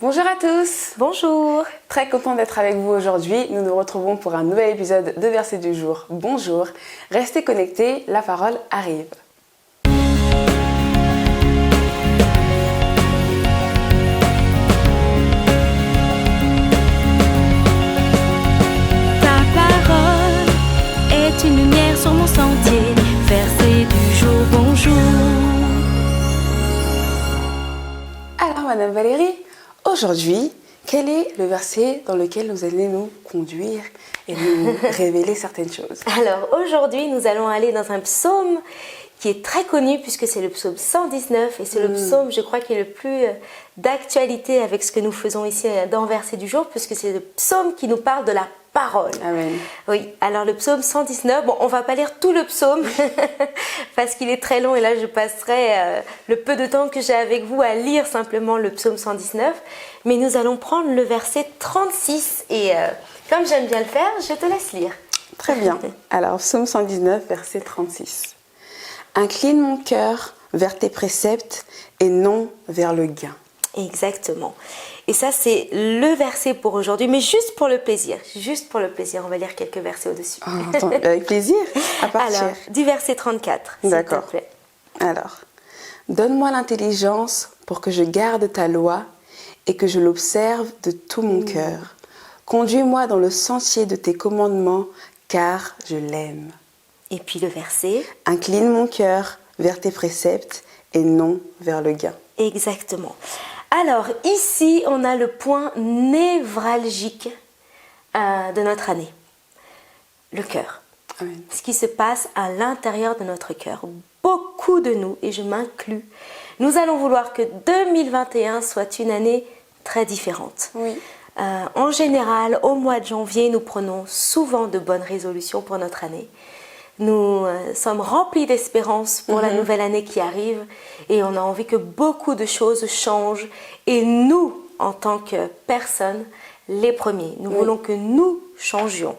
Bonjour à tous. Bonjour. Très content d'être avec vous aujourd'hui. Nous nous retrouvons pour un nouvel épisode de Verset du jour. Bonjour. Restez connectés, la parole arrive. Ta parole est une lumière sur mon sentier. Verset du jour, bonjour. Alors Madame Valérie, aujourd'hui, quel est le verset dans lequel vous allez nous conduire et nous révéler certaines choses? Alors aujourd'hui, nous allons aller dans un psaume qui est très connu puisque c'est le psaume 119 et c'est le psaume, je crois, qui est le plus d'actualité avec ce que nous faisons ici dans Verset du jour puisque c'est le psaume qui nous parle de la parole. Amen. Oui, alors le psaume 119, bon, on va pas lire tout le psaume parce qu'il est très long et là je passerai le peu de temps que j'ai avec vous à lire simplement le psaume 119, mais nous allons prendre le verset 36 et comme j'aime bien le faire, je te laisse lire. Très bien. Alors, psaume 119, verset 36. Incline mon cœur vers tes préceptes et non vers le gain. Exactement. Et ça, c'est le verset pour aujourd'hui, mais juste pour le plaisir. Juste pour le plaisir, on va lire quelques versets au-dessus. Oh, avec plaisir, à partir. Alors, du verset 34, s'il D'accord. te plaît. Alors, donne-moi l'intelligence pour que je garde ta loi et que je l'observe de tout mon cœur. Conduis-moi dans le sentier de tes commandements, car je l'aime. Et puis le verset. Incline mon cœur vers tes préceptes et non vers le gain. Exactement. Alors, ici, on a le point névralgique de notre année. Le cœur. Amen. Ce qui se passe à l'intérieur de notre cœur. Beaucoup de nous, et je m'inclus, nous allons vouloir que 2021 soit une année très différente. Oui. En général, au mois de janvier, nous prenons souvent de bonnes résolutions pour notre année. Nous sommes remplis d'espérance pour la nouvelle année qui arrive et on a envie que beaucoup de choses changent. Et nous, en tant que personnes, les premiers, nous voulons que nous changions.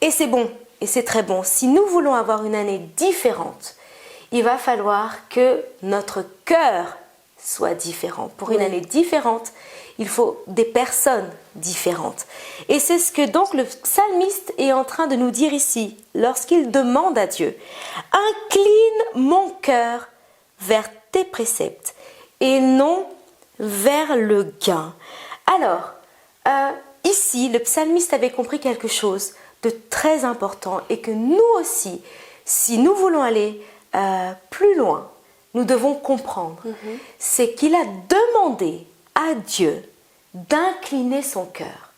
Et c'est bon, et c'est très bon. Si nous voulons avoir une année différente, il va falloir que notre cœur soit différent. Pour une année différente, il faut des personnes différentes. Et c'est ce que donc le psalmiste est en train de nous dire ici, lorsqu'il demande à Dieu, « Incline mon cœur vers tes préceptes et non vers le gain. » Alors, ici, le psalmiste avait compris quelque chose de très important et que nous aussi, si nous voulons aller plus loin, nous devons comprendre, c'est qu'il a demandé à Dieu d'incliner son cœur.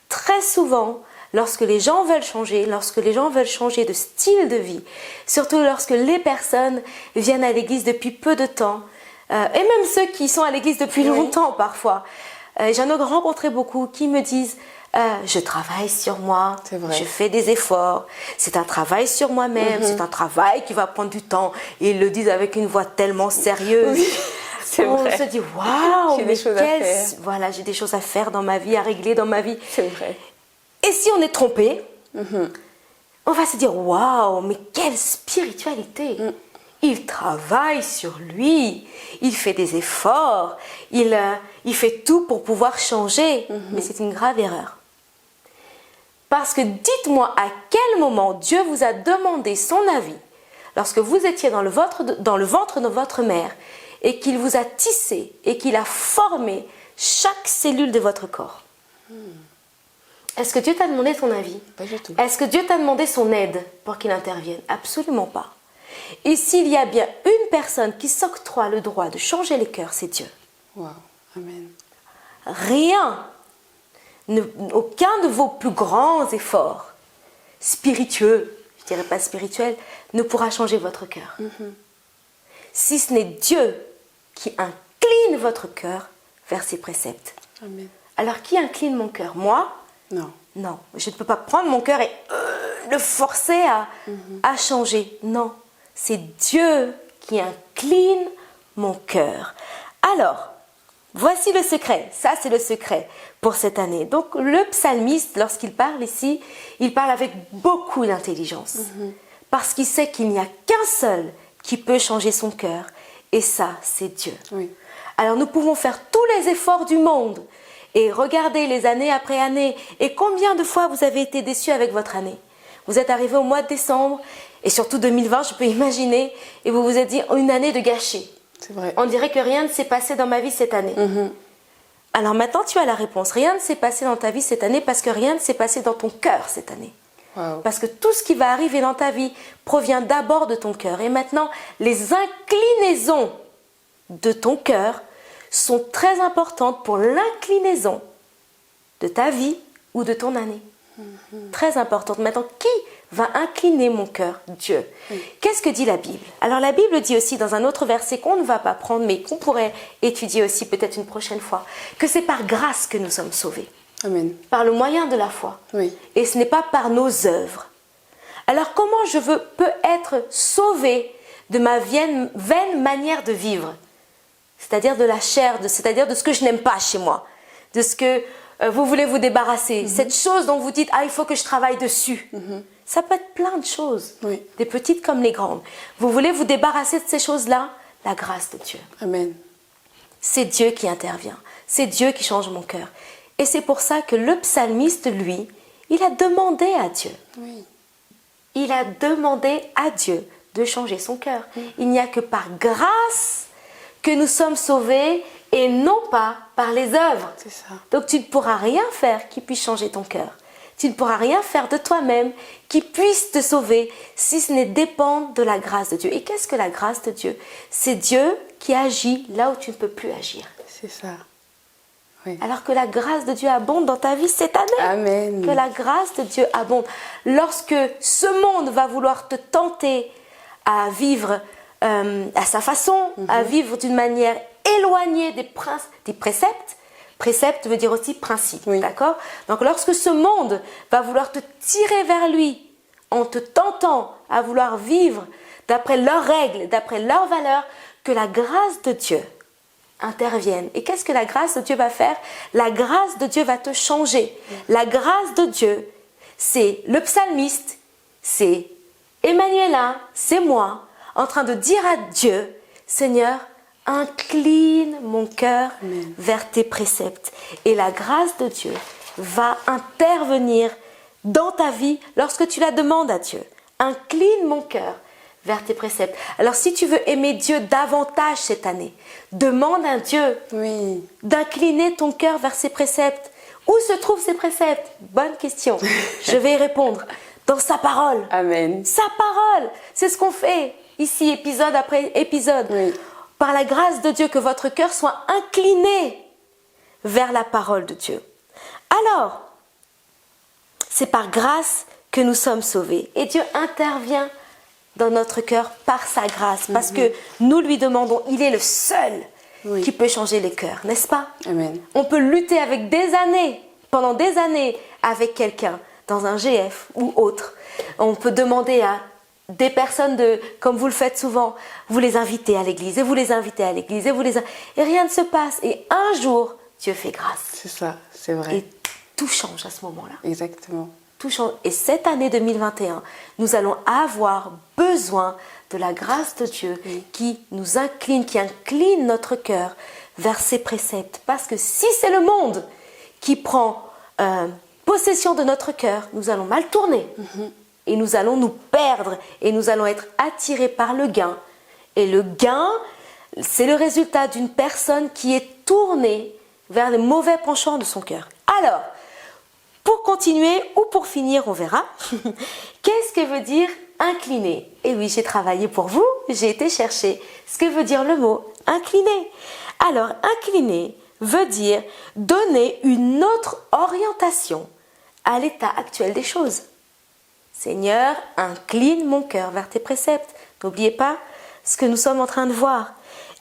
Très souvent, lorsque les gens veulent changer, de style de vie, surtout lorsque les personnes viennent à l'église depuis peu de temps, et même ceux qui sont à l'église depuis longtemps parfois, j'en ai rencontré beaucoup qui me disent je travaille sur moi, je fais des efforts, c'est un travail sur moi-même, c'est un travail qui va prendre du temps. Et ils le disent avec une voix tellement sérieuse. Oui, c'est vrai. On se dit waouh, J'ai des choses à faire. Voilà, j'ai des choses à faire dans ma vie, à régler dans ma vie. C'est vrai. Et si on est trompé, on va se dire waouh, mais quelle spiritualité! Il travaille sur lui, il fait des efforts, il fait tout pour pouvoir changer. Mais c'est une grave erreur. Parce que dites-moi à quel moment Dieu vous a demandé son avis lorsque vous étiez dans le ventre de votre mère et qu'il vous a tissé et qu'il a formé chaque cellule de votre corps. Est-ce que Dieu t'a demandé ton avis? Pas du tout. Est-ce que Dieu t'a demandé son aide pour qu'il intervienne? Absolument pas. Et s'il y a bien une personne qui s'octroie le droit de changer les cœurs, c'est Dieu. Wow. Amen. Rien, aucun de vos plus grands efforts spiritueux, je dirais pas spirituels, ne pourra changer votre cœur. Si ce n'est Dieu qui incline votre cœur vers ses préceptes. Amen. Alors qui incline mon cœur? Moi? Non. Non, je ne peux pas prendre mon cœur et le forcer à changer. Non, c'est Dieu qui incline mon cœur. Alors, voici le secret. Ça, c'est le secret pour cette année. Donc, le psalmiste, lorsqu'il parle ici, il parle avec beaucoup d'intelligence. Parce qu'il sait qu'il n'y a qu'un seul qui peut changer son cœur. Et ça, c'est Dieu. Oui. Alors nous pouvons faire tous les efforts du monde et regarder les années après années. Et combien de fois vous avez été déçus avec votre année? Vous êtes arrivé au mois de décembre, et surtout 2020, je peux imaginer, et vous vous êtes dit une année de gâchis. C'est vrai. On dirait que rien ne s'est passé dans ma vie cette année. Alors maintenant, tu as la réponse. Rien ne s'est passé dans ta vie cette année parce que rien ne s'est passé dans ton cœur cette année. Wow. Parce que tout ce qui va arriver dans ta vie provient d'abord de ton cœur. Et maintenant, les inclinaisons de ton cœur sont très importantes pour l'inclinaison de ta vie ou de ton année. Très importante. Maintenant, qui va incliner mon cœur? Dieu. Qu'est-ce que dit la Bible? Alors la Bible dit aussi dans un autre verset qu'on ne va pas prendre, mais qu'on pourrait étudier aussi peut-être une prochaine fois, que c'est par grâce que nous sommes sauvés. Amen. Par le moyen de la foi. Oui. Et ce n'est pas par nos œuvres. Alors comment peux être sauvé de ma vaine manière de vivre? C'est-à-dire de la chair, c'est-à-dire de ce que je n'aime pas chez moi, de ce que vous voulez vous débarrasser, cette chose dont vous dites « Ah, il faut que je travaille dessus ». Ça peut être plein de choses, Oui. des petites comme les grandes. Vous voulez vous débarrasser de ces choses-là? La grâce de Dieu. Amen. C'est Dieu qui intervient. C'est Dieu qui change mon cœur. Et c'est pour ça que le psalmiste, lui, il a demandé à Dieu. Oui. Il a demandé à Dieu de changer son cœur. Il n'y a que par grâce que nous sommes sauvés et non pas par les œuvres. C'est ça. Donc tu ne pourras rien faire qui puisse changer ton cœur. Tu ne pourras rien faire de toi-même qui puisse te sauver si ce n'est dépendre de la grâce de Dieu. Et qu'est-ce que la grâce de Dieu? C'est Dieu qui agit là où tu ne peux plus agir. C'est ça. Oui. Alors que la grâce de Dieu abonde dans ta vie cette année. Amen. Que la grâce de Dieu abonde. Lorsque ce monde va vouloir te tenter à vivre à sa façon, à vivre d'une manière éloignée des préceptes. Précepte veut dire aussi principe, Oui. d'accord? Donc lorsque ce monde va vouloir te tirer vers lui en te tentant à vouloir vivre d'après leurs règles, d'après leurs valeurs, que la grâce de Dieu intervienne. Et qu'est-ce que la grâce de Dieu va faire? La grâce de Dieu va te changer. La grâce de Dieu, c'est le psalmiste, c'est Emmanuela, c'est moi, en train de dire à Dieu, Seigneur, incline mon cœur vers tes préceptes. Et la grâce de Dieu va intervenir dans ta vie lorsque tu la demandes à Dieu. Incline mon cœur vers tes préceptes. Alors si tu veux aimer Dieu davantage cette année, demande à Dieu Oui. d'incliner ton cœur vers ses préceptes. Où se trouvent ces préceptes? Bonne question. Je vais y répondre. Dans sa parole. Amen. Sa parole. C'est ce qu'on fait ici, épisode après épisode. Oui. Par la grâce de Dieu, que votre cœur soit incliné vers la parole de Dieu. Alors, c'est par grâce que nous sommes sauvés. Et Dieu intervient dans notre cœur par sa grâce. Parce que nous lui demandons, il est le seul qui peut changer les cœurs, n'est-ce pas? Amen. On peut lutter avec pendant des années, avec quelqu'un, dans un GF ou autre. On peut demander à des personnes comme vous le faites souvent, vous les invitez à l'église, et vous les invitez à l'église, et rien ne se passe. Et un jour, Dieu fait grâce. C'est ça, c'est vrai. Et tout change à ce moment-là. Exactement. Tout change. Et cette année 2021, nous allons avoir besoin de la grâce de Dieu qui nous incline, qui incline notre cœur vers ses préceptes. Parce que si c'est le monde qui prend possession de notre cœur, nous allons mal tourner. Et nous allons nous perdre. Et nous allons être attirés par le gain. Et le gain, c'est le résultat d'une personne qui est tournée vers les mauvais penchants de son cœur. Alors, pour continuer ou pour finir, on verra. Qu'est-ce que veut dire incliner? Et oui, j'ai travaillé pour vous, j'ai été chercher ce que veut dire le mot incliner. Alors, incliner veut dire donner une autre orientation à l'état actuel des choses. Seigneur, incline mon cœur vers tes préceptes. N'oubliez pas ce que nous sommes en train de voir.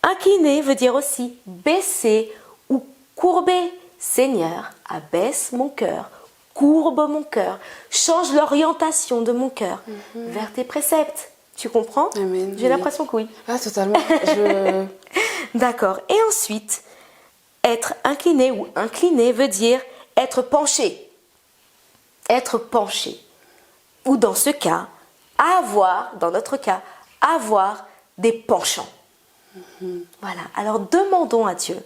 Incliner veut dire aussi baisser ou courber. Seigneur, abaisse mon cœur, courbe mon cœur, change l'orientation de mon cœur vers tes préceptes. Tu comprends? Amen. J'ai l'impression que oui. Ah, totalement. D'accord. Et ensuite, être incliné ou incliné veut dire être penché. Être penché. Ou dans ce cas, dans notre cas, avoir des penchants. Voilà, alors demandons à Dieu,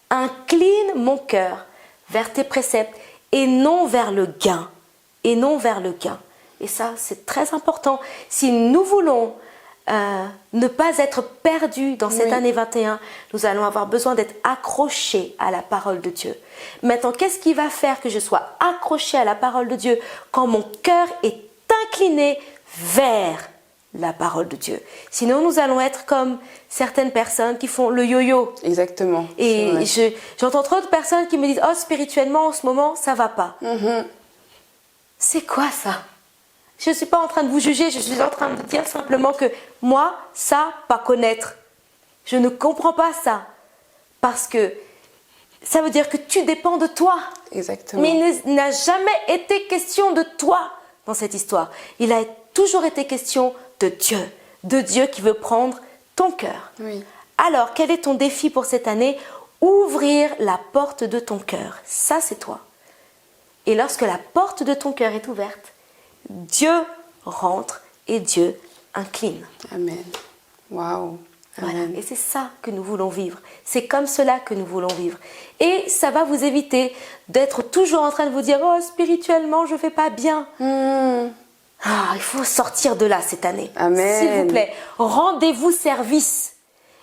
incline mon cœur vers tes préceptes et non vers le gain. Et non vers le gain. Et ça, c'est très important. Si nous voulons ne pas être perdus dans cette année 21, nous allons avoir besoin d'être accrochés à la parole de Dieu. Maintenant, qu'est-ce qui va faire que je sois accroché à la parole de Dieu quand mon cœur est incliné vers la parole de Dieu? Sinon, nous allons être comme certaines personnes qui font le yo-yo. Exactement. Et j'entends trop de personnes qui me disent « Oh, spirituellement, en ce moment, ça va pas. C'est quoi ça? Je ne suis pas en train de vous juger, je suis en train de dire simplement que moi, ça, pas connaître. Je ne comprends pas ça. Parce que ça veut dire que tu dépends de toi. Exactement. Mais il n'a jamais été question de toi dans cette histoire. Il a toujours été question de Dieu qui veut prendre ton cœur. Oui. Alors, quel est ton défi pour cette année? Ouvrir la porte de ton cœur. Ça, c'est toi. Et lorsque la porte de ton cœur est ouverte, Dieu rentre et Dieu incline. Amen. Waouh. Voilà. Et c'est ça que nous voulons vivre. C'est comme cela que nous voulons vivre. Et ça va vous éviter d'être toujours en train de vous dire « Oh, spirituellement, je ne vais pas bien. Il faut sortir de là cette année. Amen. S'il vous plaît, rendez-vous service.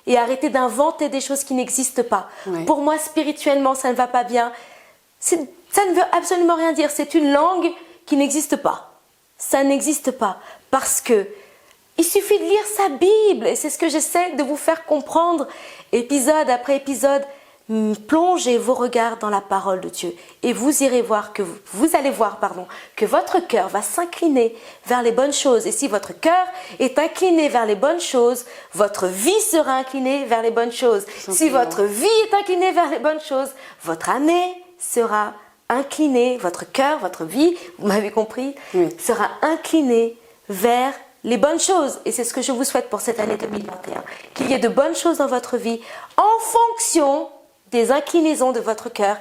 Et arrêtez d'inventer des choses qui n'existent pas. Oui. Pour moi, spirituellement, ça ne va pas bien. Ça ne veut absolument rien dire. C'est une langue qui n'existe pas. Ça n'existe pas. Parce que il suffit de lire sa Bible. Et c'est ce que j'essaie de vous faire comprendre. Épisode après épisode, plongez vos regards dans la parole de Dieu. Et vous allez voir que votre cœur va s'incliner vers les bonnes choses. Et si votre cœur est incliné vers les bonnes choses, votre vie sera inclinée vers les bonnes choses. Si votre vie est inclinée vers les bonnes choses, votre année sera incliné, votre cœur, votre vie, vous m'avez compris, sera incliné vers les bonnes choses. Et c'est ce que je vous souhaite pour cette année 2021. Qu'il y ait de bonnes choses dans votre vie en fonction des inclinaisons de votre cœur.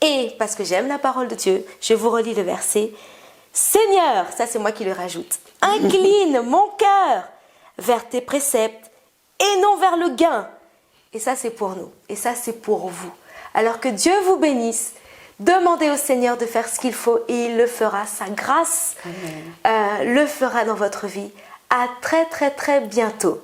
Et parce que j'aime la parole de Dieu, je vous relis le verset. Seigneur, ça c'est moi qui le rajoute, incline mon cœur vers tes préceptes et non vers le gain. Et ça c'est pour nous. Et ça c'est pour vous. Alors que Dieu vous bénisse. Demandez au Seigneur de faire ce qu'il faut et il le fera. Sa grâce le fera dans votre vie. À très très très bientôt.